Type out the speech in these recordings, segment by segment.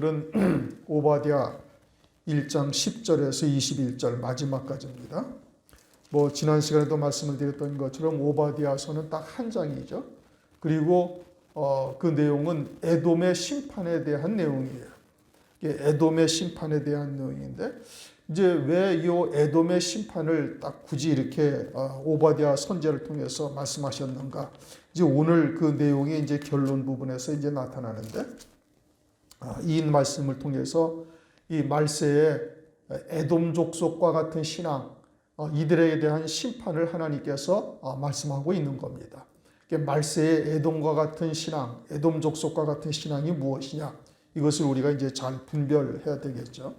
오늘은 오바댜 1장 10절에서 21절 마지막까지입니다. 지난 시간에도 말씀을 드렸던 것처럼 오바댜서는 딱 한 장이죠. 그리고 그 내용은 에돔의 심판에 대한 내용이에요. 에돔의 심판에 대한 내용인데 이제 왜 이 에돔의 심판을 딱 굳이 이렇게 오바댜 선지자를 통해서 말씀하셨는가? 이제 오늘 그 내용이 이제 결론 부분에서 이제 나타나는데 이 말씀을 통해서 이 말세의 에돔 족속과 같은 신앙, 이들에 대한 심판을 하나님께서 말씀하고 있는 겁니다. 말세의 에돔과 같은 신앙, 에돔 족속과 같은 신앙이 무엇이냐? 이것을 우리가 이제 잘 분별해야 되겠죠.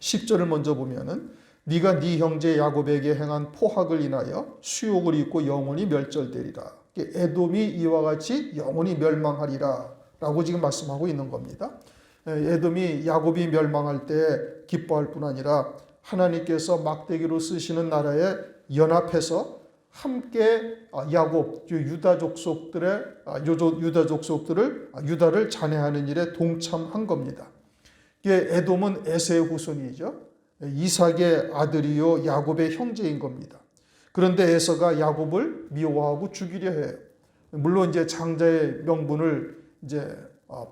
10절을 먼저 보면은 네가 네 형제 야곱에게 행한 포학을 인하여 수욕을 입고 영원히 멸절되리라. 에돔이 이와 같이 영원히 멸망하리라 라고 지금 말씀하고 있는 겁니다. 에돔이 야곱이 멸망할 때 기뻐할 뿐 아니라 하나님께서 막대기로 쓰시는 나라에 연합해서 함께 야곱, 유다 족속들을 유다를 잔해하는 일에 동참한 겁니다. 에돔은 에서의 후손이죠. 이삭의 아들이요 야곱의 형제인 겁니다. 그런데 에서가 야곱을 미워하고 죽이려 해요. 물론 이제 장자의 명분을 이제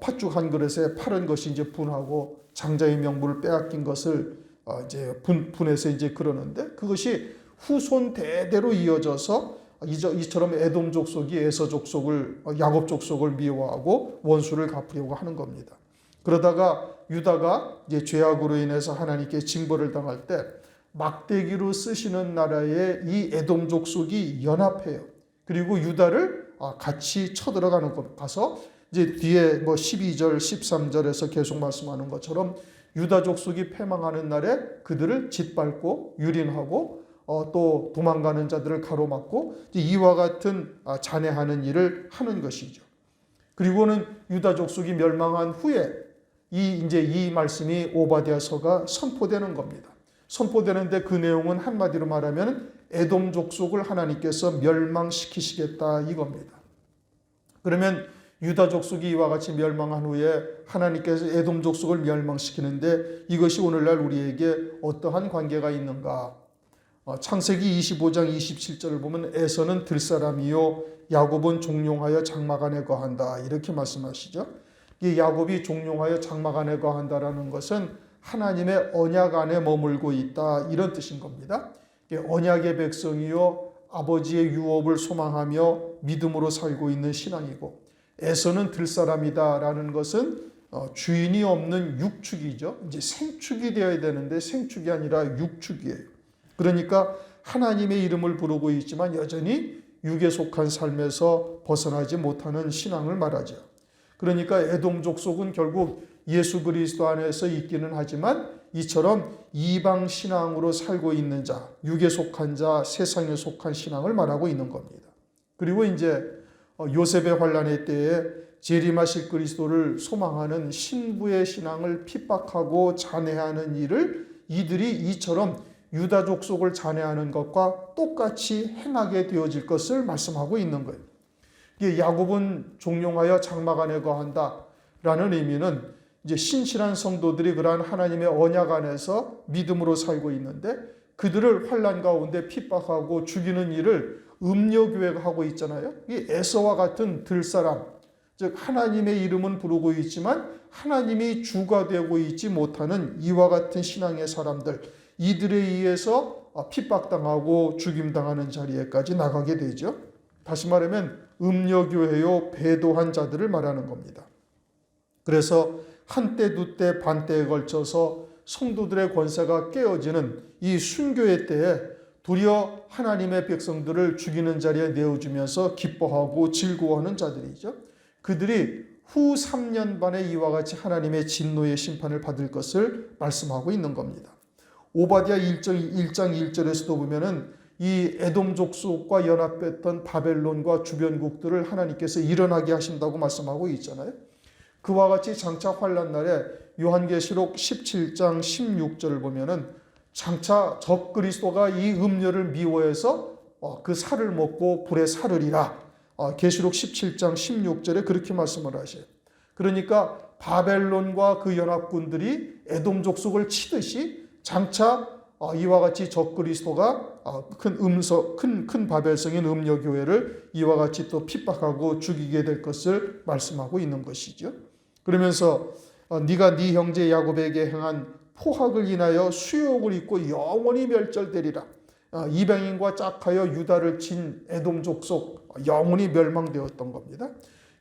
팥죽 한 그릇에 팔은 것이 이제 분하고 장자의 명분을 빼앗긴 것을 이제 분해서 이제 그러는데 그것이 후손 대대로 이어져서 이처럼 에돔 족속이 에서 족속을 야곱 족속을 미워하고 원수를 갚으려고 하는 겁니다. 그러다가 유다가 이제 죄악으로 인해서 하나님께 징벌을 당할 때 막대기로 쓰시는 나라에 이 에돔 족속이 연합해요. 그리고 유다를 같이 쳐들어가는 것 가서 이제 뒤에 12절, 13절에서 계속 말씀하는 것처럼 유다 족속이 패망하는 날에 그들을 짓밟고 유린하고 또 도망가는 자들을 가로막고 이와 같은 잔해하는 일을 하는 것이죠. 그리고는 유다 족속이 멸망한 후에 이 말씀이 오바댜서가 선포되는 겁니다. 선포되는데 그 내용은 한마디로 말하면 에돔 족속을 하나님께서 멸망시키시겠다 이겁니다. 그러면 유다 족속이 이와 같이 멸망한 후에 하나님께서 에돔 족속을 멸망시키는데 이것이 오늘날 우리에게 어떠한 관계가 있는가? 창세기 25장 27절을 보면 에서는 들사람이요 야곱은 종용하여 장막 안에 거한다 이렇게 말씀하시죠. 이 야곱이 종용하여 장막 안에 거한다라는 것은 하나님의 언약 안에 머물고 있다 이런 뜻인 겁니다. 언약의 백성이요 아버지의 유업을 소망하며 믿음으로 살고 있는 신앙이고 에서는 들사람이다라는 것은 주인이 없는 육축이죠. 이제 생축이 되어야 되는데 생축이 아니라 육축이에요. 그러니까 하나님의 이름을 부르고 있지만 여전히 육에 속한 삶에서 벗어나지 못하는 신앙을 말하죠. 그러니까 에돔 족속은 결국 예수 그리스도 안에서 있기는 하지만 이처럼 이방 신앙으로 살고 있는 자, 육에 속한 자, 세상에 속한 신앙을 말하고 있는 겁니다. 그리고 이제 요셉의 환난의 때에 재림하실 그리스도를 소망하는 신부의 신앙을 핍박하고 잔해하는 일을 이들이 이처럼 유다 족속을 잔해하는 것과 똑같이 행하게 되어질 것을 말씀하고 있는 거예요. 야곱은 종용하여 장막 안에 거한다라는 의미는 이제 신실한 성도들이 그러한 하나님의 언약 안에서 믿음으로 살고 있는데 그들을 환난 가운데 핍박하고 죽이는 일을 음녀교회가 하고 있잖아요. 이 에서와 같은 들사람, 즉 하나님의 이름은 부르고 있지만 하나님이 주가 되고 있지 못하는 이와 같은 신앙의 사람들, 이들에 의해서 핍박당하고 죽임당하는 자리에까지 나가게 되죠. 다시 말하면 음녀교회요 배도한 자들을 말하는 겁니다. 그래서 한때 두때 반때에 걸쳐서 성도들의 권세가 깨어지는 이 순교의 때에 도리어 하나님의 백성들을 죽이는 자리에 내어주면서 기뻐하고 즐거워하는 자들이죠. 그들이 후 3년 반에 이와 같이 하나님의 진노의 심판을 받을 것을 말씀하고 있는 겁니다. 오바댜 1장 1절에서도 보면은 이 에돔 족속과 연합했던 바벨론과 주변국들을 하나님께서 일어나게 하신다고 말씀하고 있잖아요. 그와 같이 장차 환난 날에 요한계시록 17장 16절을 보면은 장차 적 그리스도가 이 음녀를 미워해서 그 살을 먹고 불에 사르리라. 계시록 17장 16절에 그렇게 말씀을 하셔요. 그러니까 바벨론과 그 연합군들이 에돔 족속을 치듯이 장차 이와 같이 적그리스도가 큰 바벨성인 음녀교회를 이와 같이 또 핍박하고 죽이게 될 것을 말씀하고 있는 것이죠. 그러면서 네가 네 형제 야곱에게 행한 포학을 인하여 수욕을 입고 영원히 멸절되리라. 이방인과 짝하여 유다를 친 에돔 족속 영원히 멸망되었던 겁니다.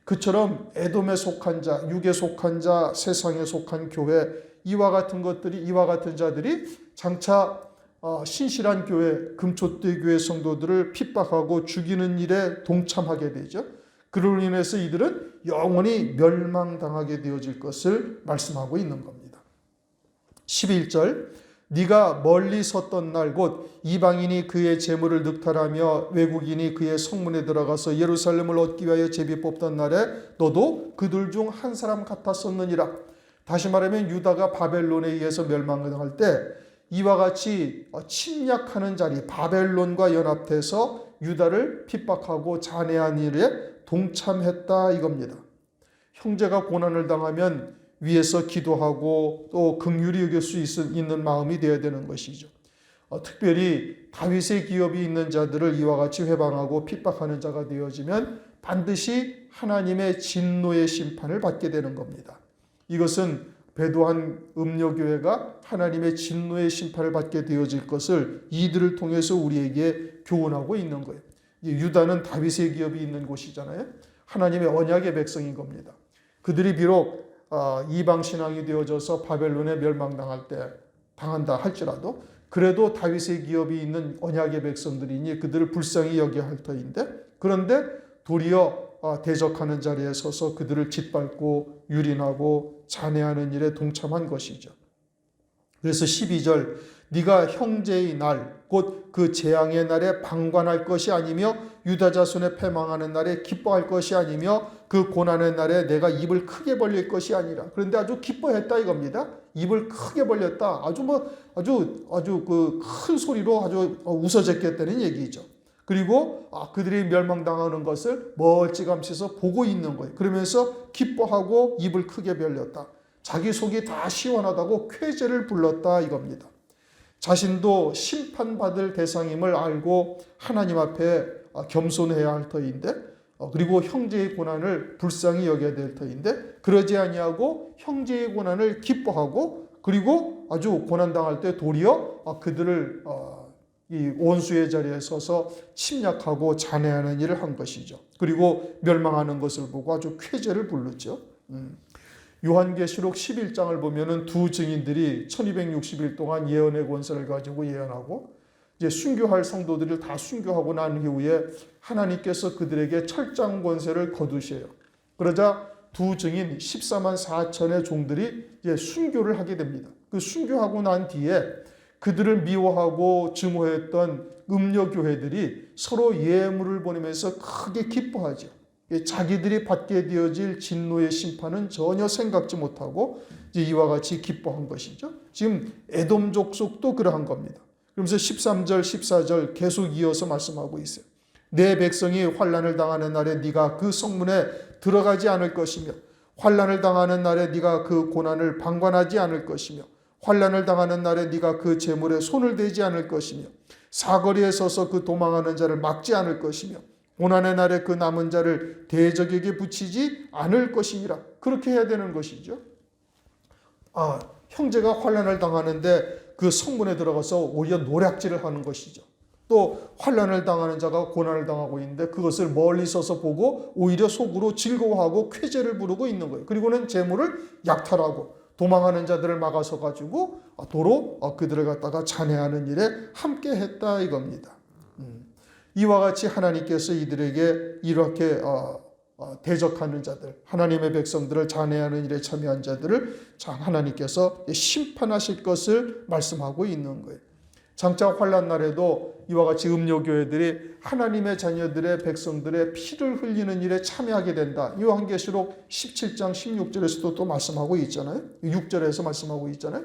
그처럼 에돔에 속한 자, 육에 속한 자, 세상에 속한 교회, 이와 같은 자들이 장차 신실한 교회, 금초대 교회 성도들을 핍박하고 죽이는 일에 동참하게 되죠. 그로 인해서 이들은 영원히 멸망당하게 되어질 것을 말씀하고 있는 겁니다. 11절, 네가 멀리 섰던 날 곧 이방인이 그의 재물을 늑탈하며 외국인이 그의 성문에 들어가서 예루살렘을 얻기 위하여 제비 뽑던 날에 너도 그들 중 한 사람 같았었느니라. 다시 말하면 유다가 바벨론에 의해서 멸망당할 때 이와 같이 침략하는 자리, 바벨론과 연합해서 유다를 핍박하고 잔해한 일에 동참했다 이겁니다. 형제가 고난을 당하면 위에서 기도하고 또 긍휼히 여길 수 있는 마음이 되어야 되는 것이죠. 특별히 다윗의 기업이 있는 자들을 이와 같이 회방하고 핍박하는 자가 되어지면 반드시 하나님의 진노의 심판을 받게 되는 겁니다. 이것은 배도한 음녀교회가 하나님의 진노의 심판을 받게 되어질 것을 이들을 통해서 우리에게 교훈하고 있는 거예요. 유다는 다윗의 기업이 있는 곳이잖아요. 하나님의 언약의 백성인 겁니다. 그들이 비록 이방 신앙이 되어져서 바벨론에 멸망당할 때 당한다 할지라도 그래도 다윗의 기업이 있는 언약의 백성들이니 그들을 불쌍히 여겨야 할 터인데, 그런데 도리어 대적하는 자리에 서서 그들을 짓밟고 유린하고 잔해하는 일에 동참한 것이죠. 그래서 12절, 네가 형제의 날 곧 그 재앙의 날에 방관할 것이 아니며 유다 자손의 패망하는 날에 기뻐할 것이 아니며 그 고난의 날에 내가 입을 크게 벌릴 것이 아니라. 그런데 아주 기뻐했다 이겁니다. 입을 크게 벌렸다. 아주 그 큰 소리로 아주 웃어댔겠다는 얘기죠. 그리고 그들이 멸망당하는 것을 멀찌감치서 보고 있는 거예요. 그러면서 기뻐하고 입을 크게 벌렸다. 자기 속이 다 시원하다고 쾌재를 불렀다 이겁니다. 자신도 심판받을 대상임을 알고 하나님 앞에 겸손해야 할 터인데, 그리고 형제의 고난을 불쌍히 여겨야 될 터인데 그러지 아니하고 형제의 고난을 기뻐하고, 그리고 아주 고난당할 때 도리어 그들을 이 원수의 자리에 서서 침략하고 잔해하는 일을 한 것이죠. 그리고 멸망하는 것을 보고 아주 쾌재를 불렀죠. 요한계시록 11장을 보면은 두 증인들이 1260일 동안 예언의 권세를 가지고 예언하고 이제 순교할 성도들을 다 순교하고 난 이후에 하나님께서 그들에게 철장 권세를 거두셔요. 그러자 두 증인 14만 4천의 종들이 이제 순교를 하게 됩니다. 그 순교하고 난 뒤에 그들을 미워하고 증오했던 음녀교회들이 서로 예물을 보내면서 크게 기뻐하죠. 자기들이 받게 되어질 진노의 심판은 전혀 생각지 못하고 이와 같이 기뻐한 것이죠. 지금 에돔 족속도 그러한 겁니다. 그러면서 13절, 14절 계속 이어서 말씀하고 있어요. 내 백성이 환난을 당하는 날에 네가 그 성문에 들어가지 않을 것이며 환난을 당하는 날에 네가 그 고난을 방관하지 않을 것이며 환난을 당하는 날에 네가 그 재물에 손을 대지 않을 것이며 사거리에 서서 그 도망하는 자를 막지 않을 것이며 고난의 날에 그 남은 자를 대적에게 붙이지 않을 것이니라. 그렇게 해야 되는 것이죠. 형제가 환난을 당하는데 그 성문에 들어가서 오히려 노략질을 하는 것이죠. 또 환난을 당하는 자가 고난을 당하고 있는데 그것을 멀리 서서 보고 오히려 속으로 즐거워하고 쾌재를 부르고 있는 거예요. 그리고는 재물을 약탈하고 도망하는 자들을 막아서 가지고 도로 그들을 갖다가 잔해하는 일에 함께 했다 이겁니다. 이와 같이 하나님께서 이들에게 이렇게 대적하는 자들, 하나님의 백성들을 잔해하는 일에 참여한 자들을 하나님께서 심판하실 것을 말씀하고 있는 거예요. 장차 환난 날에도 이와 같이 음료교회들이 하나님의 자녀들의 백성들의 피를 흘리는 일에 참여하게 된다. 요한계시록 17장 16절에서도 또 말씀하고 있잖아요. 6절에서 말씀하고 있잖아요.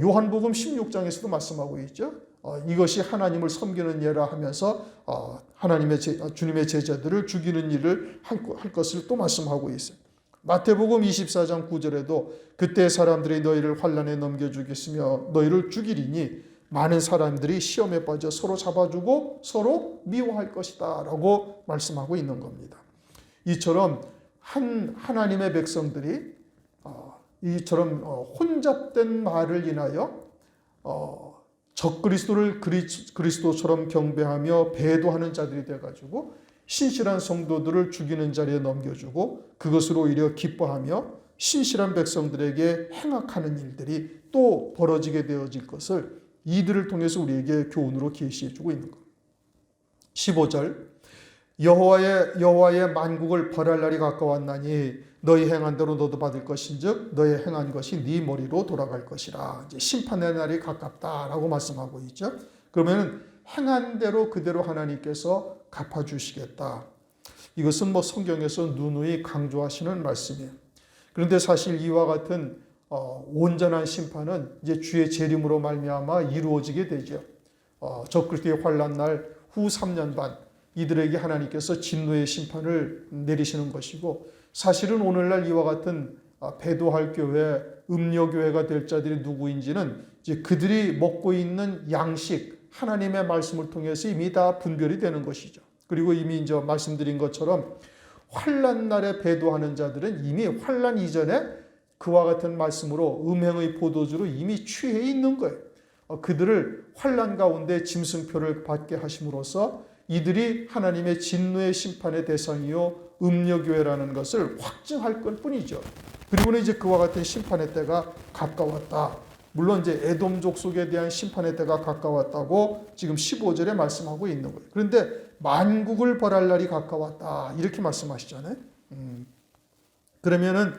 요한복음 16장에서도 말씀하고 있죠. 이것이 하나님을 섬기는 예라 하면서 주님의 제자들을 죽이는 일을 할 것을 또 말씀하고 있어요. 마태복음 24장 9절에도 그때 사람들이 너희를 환난에 넘겨주겠으며 너희를 죽이리니 많은 사람들이 시험에 빠져 서로 잡아주고 서로 미워할 것이다 라고 말씀하고 있는 겁니다. 이처럼 하나님의 백성들이 이처럼 혼잡된 말을 인하여 적그리스도를 그리스도처럼 경배하며 배도하는 자들이 돼가지고 신실한 성도들을 죽이는 자리에 넘겨주고 그것으로 오히려 기뻐하며 신실한 백성들에게 행악하는 일들이 또 벌어지게 되어질 것을 이들을 통해서 우리에게 교훈으로 계시해주고 있는 겁니다. 15절 여호와의 만국을 벌할 날이 가까웠나니 너희 행한 대로 너도 받을 것인즉 너희 행한 것이 네 머리로 돌아갈 것이라. 이제 심판의 날이 가깝다라고 말씀하고 있죠. 그러면 행한 대로 그대로 하나님께서 갚아주시겠다. 이것은 성경에서 누누이 강조하시는 말씀이에요. 그런데 사실 이와 같은 온전한 심판은 이제 주의 재림으로 말미암아 이루어지게 되죠. 적그리스도의 환난 날 후 3년 반 이들에게 하나님께서 진노의 심판을 내리시는 것이고 사실은 오늘날 이와 같은 배도할 교회, 음료교회가 될 자들이 누구인지는 이제 그들이 먹고 있는 양식, 하나님의 말씀을 통해서 이미 다 분별이 되는 것이죠. 그리고 이미 이제 말씀드린 것처럼 환난 날에 배도하는 자들은 이미 환난 이전에 그와 같은 말씀으로 음행의 포도주로 이미 취해 있는 거예요. 그들을 환난 가운데 짐승표를 받게 하심으로써 이들이 하나님의 진노의 심판의 대상이요 음료교회라는 것을 확증할 것 뿐이죠. 그리고는 이제 그와 같은 심판의 때가 가까웠다. 물론 이제 에돔 족속에 대한 심판의 때가 가까웠다고 지금 15절에 말씀하고 있는 거예요. 그런데 만국을 벌할 날이 가까웠다 이렇게 말씀하시잖아요. 그러면은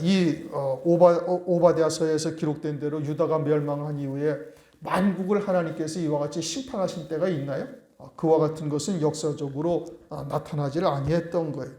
이 오바댜서에서 기록된 대로 유다가 멸망한 이후에 만국을 하나님께서 이와 같이 심판하신 때가 있나요? 그와 같은 것은 역사적으로 나타나지를 아니했던 거예요.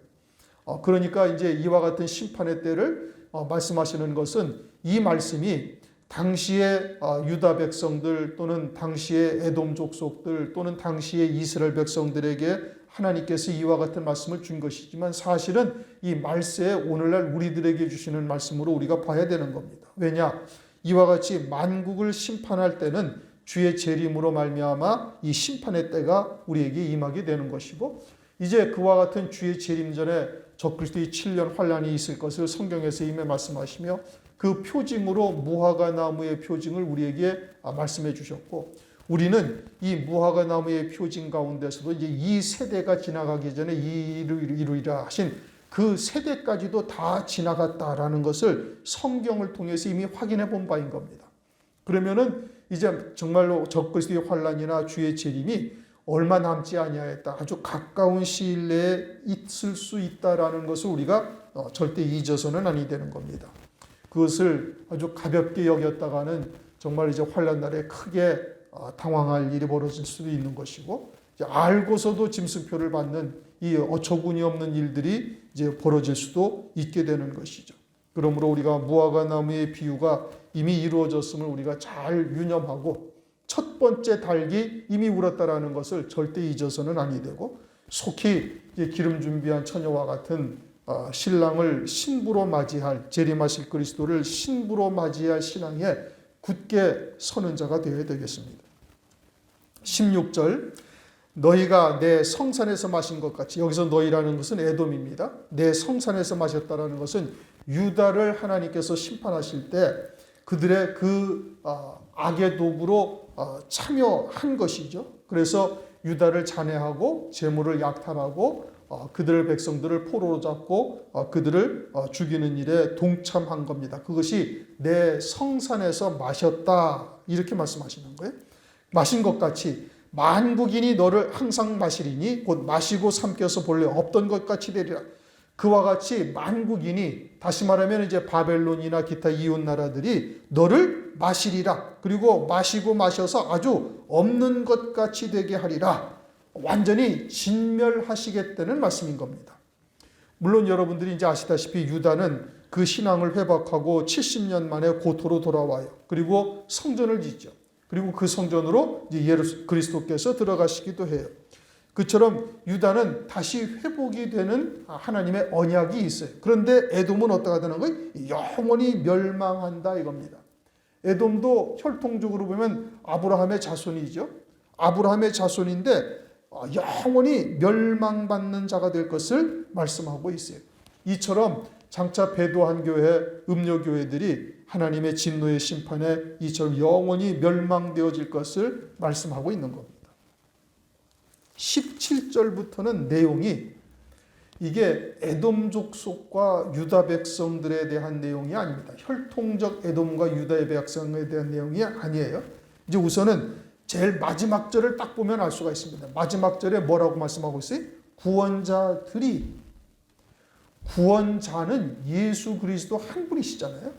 그러니까 이제 이와 같은 심판의 때를 말씀하시는 것은 이 말씀이 당시의 유다 백성들 또는 당시의 에돔 족속들 또는 당시의 이스라엘 백성들에게 하나님께서 이와 같은 말씀을 준 것이지만 사실은 이 말세에 오늘날 우리들에게 주시는 말씀으로 우리가 봐야 되는 겁니다. 왜냐? 이와 같이 만국을 심판할 때는 주의 재림으로 말미암아 이 심판의 때가 우리에게 임하게 되는 것이고 이제 그와 같은 주의 재림 전에 적그리스도의 7년 환란이 있을 것을 성경에서 이미 말씀하시며 그 표징으로 무화과 나무의 표징을 우리에게 말씀해 주셨고 우리는 이 무화과 나무의 표징 가운데서도 이제 이 세대가 지나가기 전에 이루리라 하신 그 세대까지도 다 지나갔다라는 것을 성경을 통해서 이미 확인해 본 바인 겁니다. 그러면은 이제 정말로 적그리스도의 환란이나 주의 재림이 얼마 남지 아니하였다. 아주 가까운 시일 내에 있을 수 있다라는 것을 우리가 절대 잊어서는 아니 되는 겁니다. 그것을 아주 가볍게 여겼다가는 정말 이제 환란 날에 크게 당황할 일이 벌어질 수도 있는 것이고 이제 알고서도 짐승표를 받는 이 어처구니 없는 일들이 이제 벌어질 수도 있게 되는 것이죠. 그러므로 우리가 무화과 나무의 비유가 이미 이루어졌음을 우리가 잘 유념하고 첫 번째 닭이 이미 울었다라는 것을 절대 잊어서는 아니 되고 속히 기름 준비한 처녀와 같은 신랑을 신부로 맞이할 재림하실 그리스도를 신부로 맞이할 신앙에 굳게 서는 자가 되어야 되겠습니다. 16절 너희가 내 성산에서 마신 것 같이 여기서 너희라는 것은 에돔입니다. 내 성산에서 마셨다라는 것은 유다를 하나님께서 심판하실 때 그들의 그 악의 도구로 참여한 것이죠. 그래서 유다를 잔해하고 재물을 약탈하고 그들의 백성들을 포로로 잡고 그들을 죽이는 일에 동참한 겁니다. 그것이 내 성산에서 마셨다 이렇게 말씀하시는 거예요. 마신 것 같이 만국인이 너를 항상 마시리니 곧 마시고 삼켜서 본래 없던 것 같이 되리라. 그와 같이 만국인이 다시 말하면 이제 바벨론이나 기타 이웃 나라들이 너를 마시리라. 그리고 마시고 마셔서 아주 없는 것 같이 되게 하리라. 완전히 진멸하시겠다는 말씀인 겁니다. 물론 여러분들이 이제 아시다시피 유다는 그 신앙을 회복하고 70년 만에 고토로 돌아와요. 그리고 성전을 짓죠. 그리고 그 성전으로 이제 그리스도께서 들어가시기도 해요. 그처럼 유다는 다시 회복이 되는 하나님의 언약이 있어요. 그런데 에돔은 어떻게 되는 거예요? 영원히 멸망한다 이겁니다. 에돔도 혈통적으로 보면 아브라함의 자손이죠. 아브라함의 자손인데 영원히 멸망받는 자가 될 것을 말씀하고 있어요. 이처럼 장차 배도한 교회, 음료교회들이 하나님의 진노의 심판에 이처럼 영원히 멸망되어질 것을 말씀하고 있는 겁니다. 17절부터는 내용이 이게 에돔 족속과 유다 백성들에 대한 내용이 아닙니다. 혈통적 에돔과 유다의 백성에 대한 내용이 아니에요. 이제 우선은 제일 마지막 절을 딱 보면 알 수가 있습니다. 마지막 절에 뭐라고 말씀하고 있어요? 구원자는 예수 그리스도 한 분이시잖아요.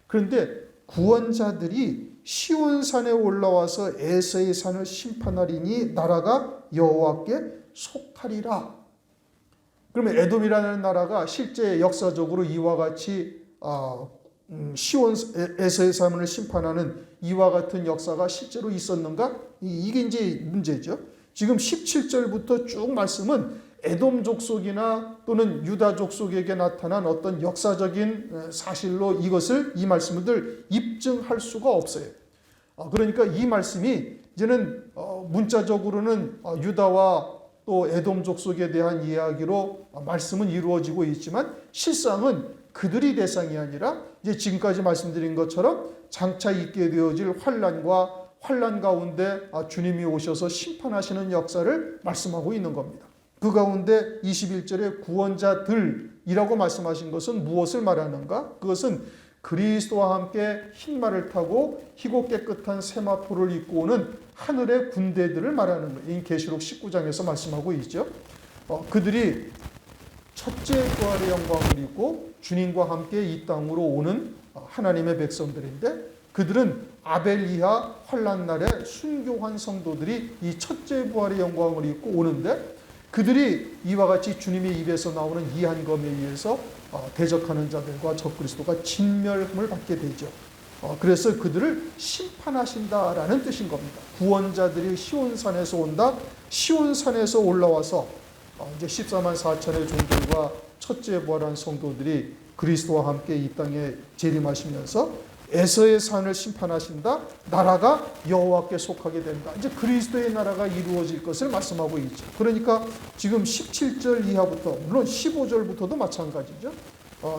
그런데 구원자들이 시온산에 올라와서 에서의 산을 심판하리니 나라가 여호와께 속하리라. 그러면 에돔이라는 나라가 실제 역사적으로 이와 같이 에서의 산을 심판하는 이와 같은 역사가 실제로 있었는가? 이게 이제 문제죠. 지금 17절부터 쭉 말씀은 에돔 족속이나 또는 유다 족속에게 나타난 어떤 역사적인 사실로 이 말씀을 입증할 수가 없어요. 그러니까 이 말씀이 이제는 문자적으로는 유다와 또 에돔 족속에 대한 이야기로 말씀은 이루어지고 있지만 실상은 그들이 대상이 아니라 이제 지금까지 말씀드린 것처럼 장차 있게 되어질 환난 가운데 주님이 오셔서 심판하시는 역사를 말씀하고 있는 겁니다. 그 가운데 21절에 구원자들이라고 말씀하신 것은 무엇을 말하는가? 그것은 그리스도와 함께 흰말을 타고 희고 깨끗한 세마포를 입고 오는 하늘의 군대들을 말하는 거예요. 이 계시록 19장에서 말씀하고 있죠. 그들이 첫째 부활의 영광을 입고 주님과 함께 이 땅으로 오는 하나님의 백성들인데 그들은 아벨 이하 환난 날에 순교한 성도들이 이 첫째 부활의 영광을 입고 오는데 그들이 이와 같이 주님의 입에서 나오는 이한검에 의해서 대적하는 자들과 적그리스도가 진멸함을 받게 되죠. 그래서 그들을 심판하신다라는 뜻인 겁니다. 구원자들이 시온산에서 온다. 시온산에서 올라와서 이제 14만 4천의 종들과 첫째 부활한 성도들이 그리스도와 함께 이 땅에 재림하시면서 에서의 산을 심판하신다. 나라가 여호와께 속하게 된다. 이제 그리스도의 나라가 이루어질 것을 말씀하고 있죠. 그러니까 지금 17절 이하부터 물론 15절부터도 마찬가지죠.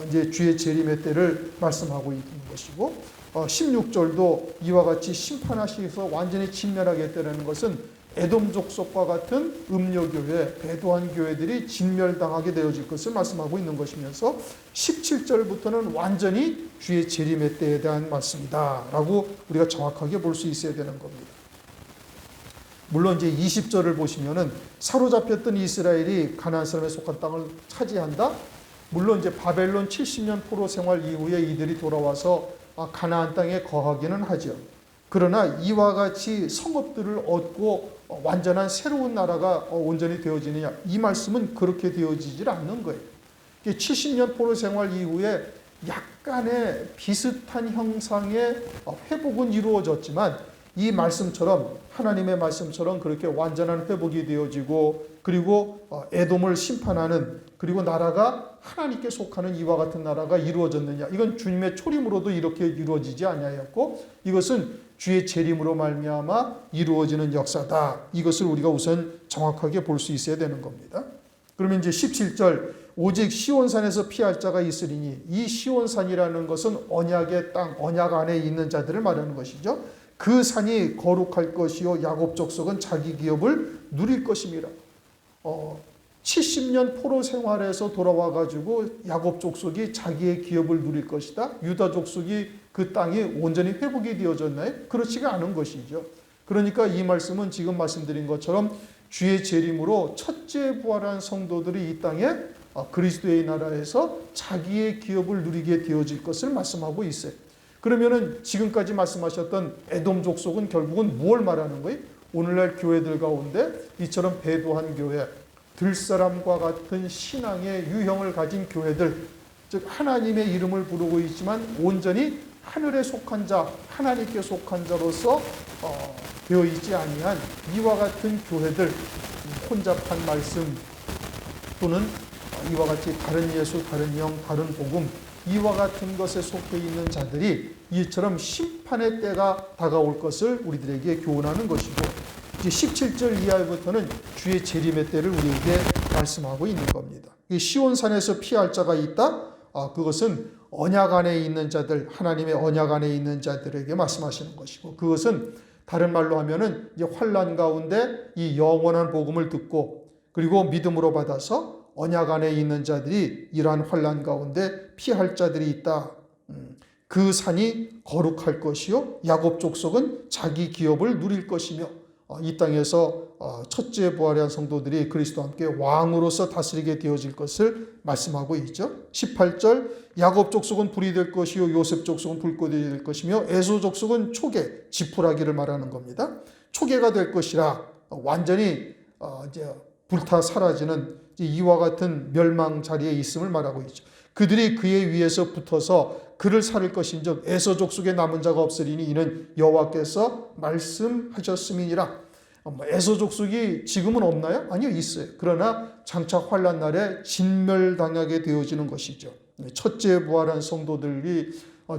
이제 주의 재림의 때를 말씀하고 있는 것이고 16절도 이와 같이 심판하시면서 완전히 진멸하겠다는 것은 에돔 족속과 같은 음료교회, 배도한 교회들이 진멸당하게 되어질 것을 말씀하고 있는 것이면서 17절부터는 완전히 주의 재림의 때에 대한 말씀이다 라고 우리가 정확하게 볼 수 있어야 되는 겁니다. 물론 이제 20절을 보시면은 사로잡혔던 이스라엘이 가나안 사람에 속한 땅을 차지한다. 물론 이제 바벨론 70년 포로 생활 이후에 이들이 돌아와서 가나안 땅에 거하기는 하죠. 그러나 이와 같이 성읍들을 얻고 완전한 새로운 나라가 온전히 되어지느냐, 이 말씀은 그렇게 되어지질 않는 거예요. 70년 포로 생활 이후에 약간의 비슷한 형상의 회복은 이루어졌지만 이 말씀처럼 하나님의 말씀처럼 그렇게 완전한 회복이 되어지고 그리고 에돔을 심판하는 그리고 나라가 하나님께 속하는 이와 같은 나라가 이루어졌느냐, 이건 주님의 초림으로도 이렇게 이루어지지 아니하였고 이것은 주의 재림으로 말미암아 이루어지는 역사다. 이것을 우리가 우선 정확하게 볼 수 있어야 되는 겁니다. 그러면 이제 17절 오직 시온산에서 피할 자가 있으리니 이 시온산이라는 것은 언약의 땅, 언약 안에 있는 자들을 말하는 것이죠. 그 산이 거룩할 것이요 야곱 족속은 자기 기업을 누릴 것임이라. 70년 포로 생활에서 돌아와 가지고 야곱 족속이 자기의 기업을 누릴 것이다. 유다 족속이 그 땅이 온전히 회복이 되어졌나요? 그렇지가 않은 것이죠. 그러니까 이 말씀은 지금 말씀드린 것처럼 주의 재림으로 첫째 부활한 성도들이 이 땅에 그리스도의 나라에서 자기의 기업을 누리게 되어질 것을 말씀하고 있어요. 그러면은 지금까지 말씀하셨던 에돔 족속은 결국은 무엇을 말하는 거예요? 오늘날 교회들 가운데 이처럼 배도한 교회, 들사람과 같은 신앙의 유형을 가진 교회들, 즉 하나님의 이름을 부르고 있지만 온전히 하늘에 속한 자, 하나님께 속한 자로서 되어 있지 아니한 이와 같은 교회들, 혼잡한 말씀 또는 이와 같이 다른 예수, 다른 영, 다른 복음 이와 같은 것에 속해 있는 자들이 이처럼 심판의 때가 다가올 것을 우리들에게 교훈하는 것이고, 이제 17절 이하부터는 주의 재림의 때를 우리에게 말씀하고 있는 겁니다. 시온산에서 피할 자가 있다? 그것은 언약 안에 있는 자들, 하나님의 언약 안에 있는 자들에게 말씀하시는 것이고, 그것은 다른 말로 하면은 이제 환난 가운데 이 영원한 복음을 듣고 그리고 믿음으로 받아서 언약 안에 있는 자들이 이러한 환난 가운데 피할 자들이 있다. 그 산이 거룩할 것이요 야곱 족속은 자기 기업을 누릴 것이며, 이 땅에서 첫째 부활한 성도들이 그리스도와 함께 왕으로서 다스리게 되어질 것을 말씀하고 있죠. 18절 야곱 족속은 불이 될 것이요 요셉 족속은 불꽃이 될 것이며 에소 족속은 초계, 지푸라기를 말하는 겁니다. 초계가 될 것이라 완전히 이제 불타 사라지는 이와 같은 멸망 자리에 있음을 말하고 있죠. 그들이 그의 위에서 붙어서 그를 살을 것인즉 에서 족속에 남은 자가 없으리니 이는 여호와께서 말씀하셨음이니라. 에서 족속이 지금은 없나요? 아니요, 있어요. 그러나 장차 환난 날에 진멸당하게 되어지는 것이죠. 첫째 부활한 성도들이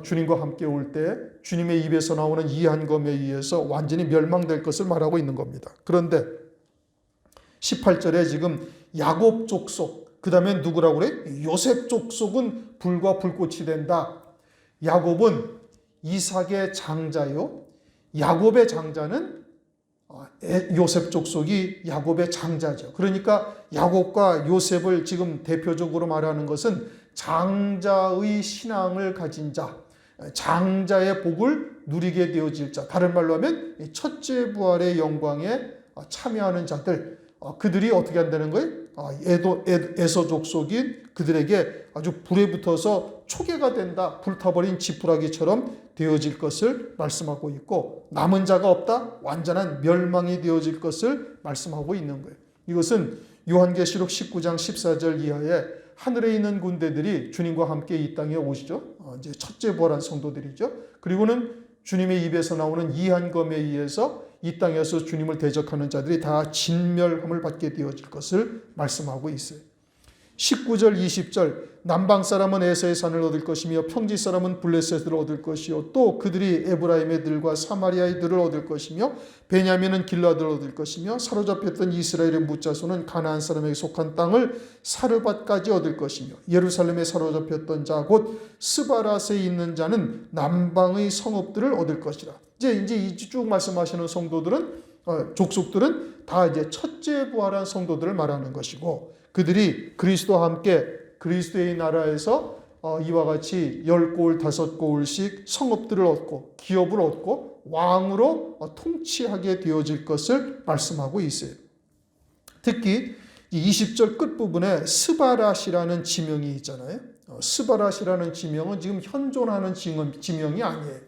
주님과 함께 올 때 주님의 입에서 나오는 이한검에 의해서 완전히 멸망될 것을 말하고 있는 겁니다. 그런데 18절에 지금 야곱 족속, 그 다음에 누구라고 그래? 요셉 족속은 불과 불꽃이 된다. 야곱은 이삭의 장자요. 야곱의 장자는 요셉 족속이 야곱의 장자죠. 그러니까 야곱과 요셉을 지금 대표적으로 말하는 것은 장자의 신앙을 가진 자, 장자의 복을 누리게 되어질 자, 다른 말로 하면 첫째 부활의 영광에 참여하는 자들, 그들이 어떻게 한다는 거예요? 에서 족속인 그들에게 아주 불에 붙어서 초계가 된다, 불타버린 지푸라기처럼 되어질 것을 말씀하고 있고, 남은 자가 없다, 완전한 멸망이 되어질 것을 말씀하고 있는 거예요. 이것은 요한계시록 19장 14절 이하에 하늘에 있는 군대들이 주님과 함께 이 땅에 오시죠. 이제 첫째 부활한 성도들이죠. 그리고는 주님의 입에서 나오는 이한검에 의해서 이 땅에서 주님을 대적하는 자들이 다 진멸함을 받게 되어질 것을 말씀하고 있어요. 19절 20절 남방 사람은 에서의 산을 얻을 것이며 평지 사람은 블레셋을 얻을 것이요 또 그들이 에브라임의 들과 사마리아의 들을 얻을 것이며 베냐민은 길라드를 얻을 것이며 사로잡혔던 이스라엘의 무자손은 가나안 사람에게 속한 땅을 사르밧까지 얻을 것이며 예루살렘에 사로잡혔던 자 곧 스바랏에 있는 자는 남방의 성읍들을 얻을 것이라. 이제 이 쭉 말씀하시는 성도들은 족속들은 다 이제 첫째 부활한 성도들을 말하는 것이고, 그들이 그리스도와 함께 그리스도의 나라에서 이와 같이 10고을 5고을씩 성읍들을 얻고 기업을 얻고 왕으로 통치하게 되어질 것을 말씀하고 있어요. 특히 20절 끝부분에 스바랏이라는 지명이 있잖아요. 스바랏이라는 지명은 지금 현존하는 지명이 아니에요.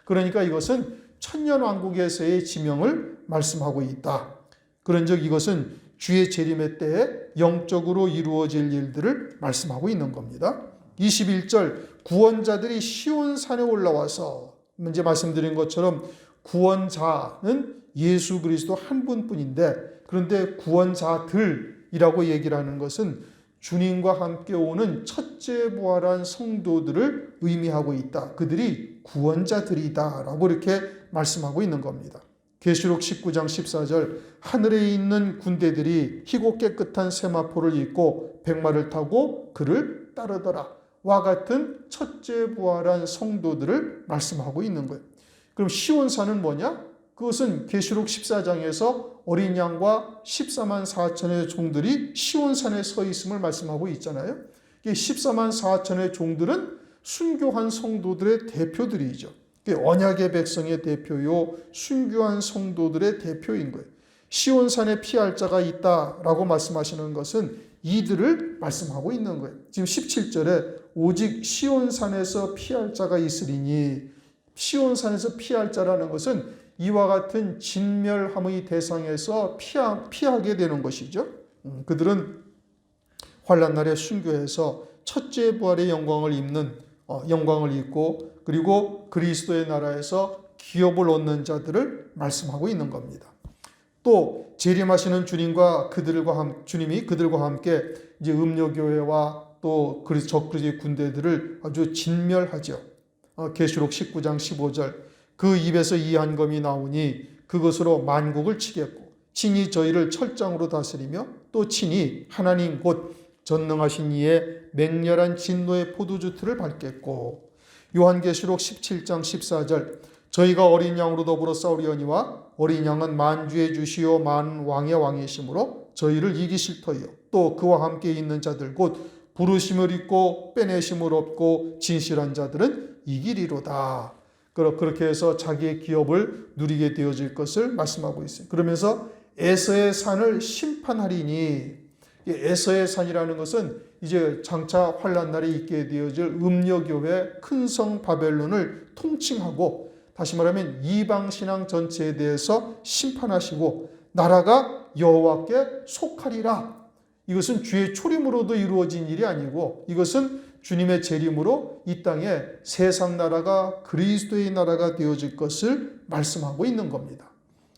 그러니까 이것은 천년왕국에서의 지명을 말씀하고 있다. 그런즉 이것은 주의 재림의 때에 영적으로 이루어질 일들을 말씀하고 있는 겁니다. 21절 구원자들이 시온산에 올라와서, 이제 말씀드린 것처럼 구원자는 예수 그리스도 한 분뿐인데, 그런데 구원자들이라고 얘기를 하는 것은 주님과 함께 오는 첫째 부활한 성도들을 의미하고 있다. 그들이 구원자들이다 라고 이렇게 말씀하고 있는 겁니다. 계시록 19장 14절 하늘에 있는 군대들이 희고 깨끗한 세마포를 입고 백마를 타고 그를 따르더라 와 같은 첫째 부활한 성도들을 말씀하고 있는 거예요. 그럼 시온산은 뭐냐? 그것은 계시록 14장에서 어린 양과 14만 4천의 종들이 시온산에 서 있음을 말씀하고 있잖아요. 14만 4천의 종들은 순교한 성도들의 대표들이죠. 언약의 백성의 대표요, 순교한 성도들의 대표인 거예요. 시온산에 피할 자가 있다라고 말씀하시는 것은 이들을 말씀하고 있는 거예요. 지금 17절에 오직 시온산에서 피할 자가 있으리니, 시온산에서 피할 자라는 것은 이와 같은 진멸함의 대상에서 피하게 되는 것이죠. 그들은 환난 날에 순교해서 첫째 부활의 영광을 입고 그리고 그리스도의 나라에서 기업을 얻는 자들을 말씀하고 있는 겁니다. 또 재림하시는 주님과 주님이 그들과 함께 이제 음료교회와 또 적그리스도의 군대들을 아주 진멸하죠. 계시록 19장 15절 그 입에서 이 한검이 나오니 그것으로 만국을 치겠고 친히 저희를 철장으로 다스리며 또 친히 하나님 곧 전능하신 이의 맹렬한 진노의 포도주 틀을 밟겠고 요한계시록 17장 14절 저희가 어린 양으로 더불어 싸우려니와 어린 양은 만주의 주시요 만왕의 왕이시므로 저희를 이기실 터이요 또 그와 함께 있는 자들 곧 부르심을 입고 빼내심을 얻고 진실한 자들은 이기리로다. 그렇게 해서 자기의 기업을 누리게 되어질 것을 말씀하고 있어요. 그러면서 에서의 산을 심판하리니 에서의 산이라는 것은 이제 장차 환난 날에 있게 되어질 음녀교회 큰 성 바벨론을 통칭하고 다시 말하면 이방신앙 전체에 대해서 심판하시고 나라가 여호와께 속하리라. 이것은 주의 초림으로도 이루어진 일이 아니고 이것은 주님의 재림으로 이 땅에 세상 나라가 그리스도의 나라가 되어질 것을 말씀하고 있는 겁니다.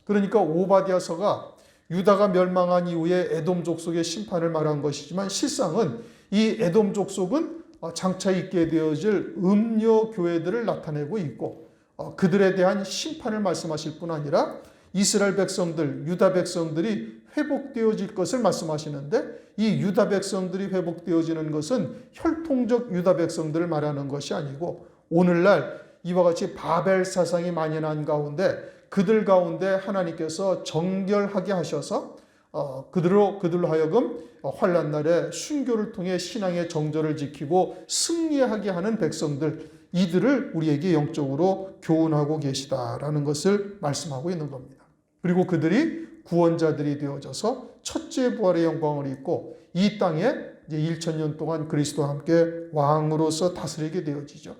그러니까 오바댜서가 유다가 멸망한 이후에 에돔 족속의 심판을 말한 것이지만 실상은 이 에돔 족속은 장차 있게 되어질 음녀 교회들을 나타내고 있고 그들에 대한 심판을 말씀하실 뿐 아니라 이스라엘 백성들, 유다 백성들이 회복되어질 것을 말씀하시는데 이 유다 백성들이 회복되어지는 것은 혈통적 유다 백성들을 말하는 것이 아니고 오늘날 이와 같이 바벨 사상이 만연한 가운데 그들 가운데 하나님께서 정결하게 하셔서 그들로 하여금 환난 날에 순교를 통해 신앙의 정절을 지키고 승리하게 하는 백성들 이들을 우리에게 영적으로 교훈하고 계시다라는 것을 말씀하고 있는 겁니다. 그리고 그들이 구원자들이 되어져서 첫째 부활의 영광을 입고 이 땅에 이제 1000년 동안 그리스도와 함께 왕으로서 다스리게 되어지죠.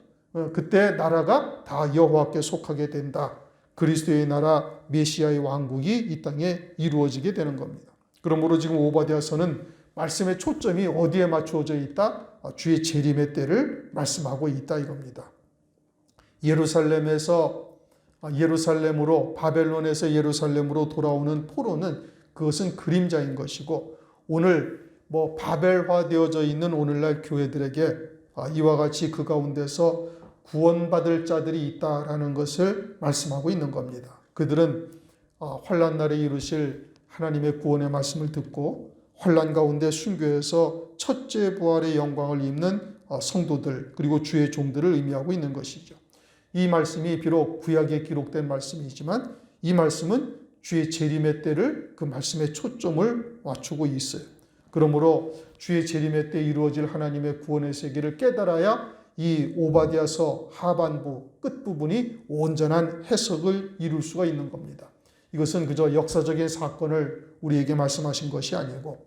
그때 나라가 다 여호와께 속하게 된다. 그리스도의 나라 메시아의 왕국이 이 땅에 이루어지게 되는 겁니다. 그러므로 지금 오바댜서는 말씀의 초점이 어디에 맞추어져 있다? 주의 재림의 때를 말씀하고 있다 이겁니다. 예루살렘으로 바벨론에서 예루살렘으로 돌아오는 포로는 그것은 그림자인 것이고 오늘 바벨화되어져 있는 오늘날 교회들에게 이와 같이 그 가운데서 구원받을 자들이 있다라는 것을 말씀하고 있는 겁니다. 그들은 환난 날에 이루실 하나님의 구원의 말씀을 듣고 환난 가운데 순교해서 첫째 부활의 영광을 입는 성도들 그리고 주의 종들을 의미하고 있는 것이죠. 이 말씀이 비록 구약에 기록된 말씀이지만 이 말씀은 주의 재림의 때를 그 말씀의 초점을 맞추고 있어요. 그러므로 주의 재림의 때 이루어질 하나님의 구원의 세계를 깨달아야 이 오바댜서 하반부 끝부분이 온전한 해석을 이룰 수가 있는 겁니다. 이것은 그저 역사적인 사건을 우리에게 말씀하신 것이 아니고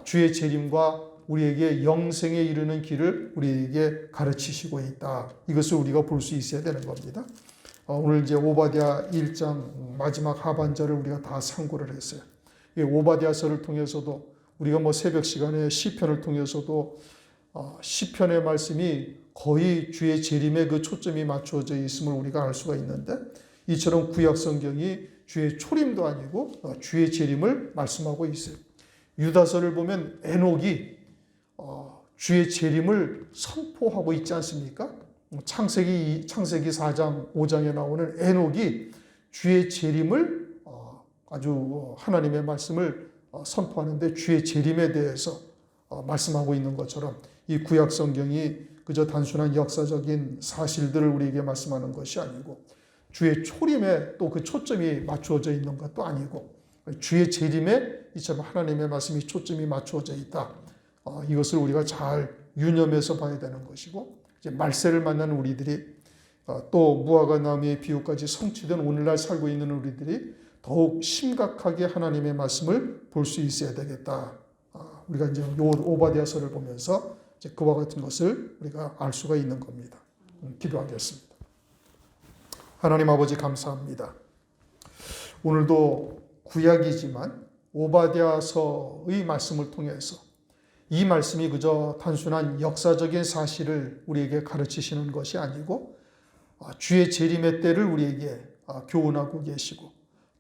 주의 재림과 우리에게 영생에 이르는 길을 우리에게 가르치시고 있다. 이것을 우리가 볼 수 있어야 되는 겁니다. 오늘 이제 오바댜 1장 마지막 하반절을 우리가 다 상고를 했어요. 이 오바댜서를 통해서도 우리가 새벽 시간에 시편을 통해서도 시편의 말씀이 거의 주의 재림에 그 초점이 맞추어져 있음을 우리가 알 수가 있는데 이처럼 구약 성경이 주의 초림도 아니고 주의 재림을 말씀하고 있어요. 유다서를 보면 에녹이 주의 재림을 선포하고 있지 않습니까? 창세기 4장 5장에 나오는 에녹이 주의 재림을 아주 하나님의 말씀을 선포하는데 주의 재림에 대해서 말씀하고 있는 것처럼 이 구약 성경이 그저 단순한 역사적인 사실들을 우리에게 말씀하는 것이 아니고 주의 초림에 또 그 초점이 맞추어져 있는 것도 아니고 주의 재림에 이처럼 하나님의 말씀이 초점이 맞추어져 있다. 이것을 우리가 잘 유념해서 봐야 되는 것이고 이제 말세를 만나는 우리들이 또 무화과 나무의 비유까지 성취된 오늘날 살고 있는 우리들이 더욱 심각하게 하나님의 말씀을 볼 수 있어야 되겠다. 우리가 이제 오바댜서를 보면서 이제 그와 같은 것을 우리가 알 수가 있는 겁니다. 기도하겠습니다. 하나님 아버지 감사합니다. 오늘도 구약이지만 오바댜서의 말씀을 통해서 이 말씀이 그저 단순한 역사적인 사실을 우리에게 가르치시는 것이 아니고 주의 재림의 때를 우리에게 교훈하고 계시고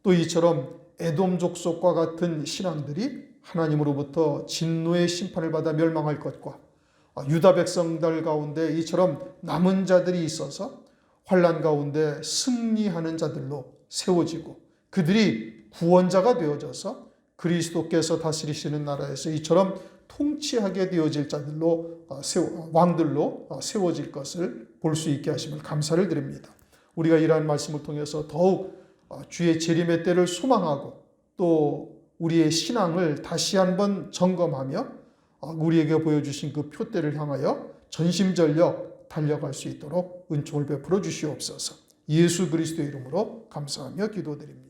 또 이처럼 에돔 족속과 같은 신앙들이 하나님으로부터 진노의 심판을 받아 멸망할 것과 유다 백성들 가운데 이처럼 남은 자들이 있어서 환난 가운데 승리하는 자들로 세워지고 그들이 구원자가 되어져서 그리스도께서 다스리시는 나라에서 이처럼 통치하게 되어질 자들로 왕들로 세워질 것을 볼 수 있게 하심을 감사를 드립니다. 우리가 이러한 말씀을 통해서 더욱 주의 재림의 때를 소망하고 또 우리의 신앙을 다시 한번 점검하며 우리에게 보여주신 그 표대를 향하여 전심전력 달려갈 수 있도록 은총을 베풀어 주시옵소서. 예수 그리스도의 이름으로 감사하며 기도드립니다.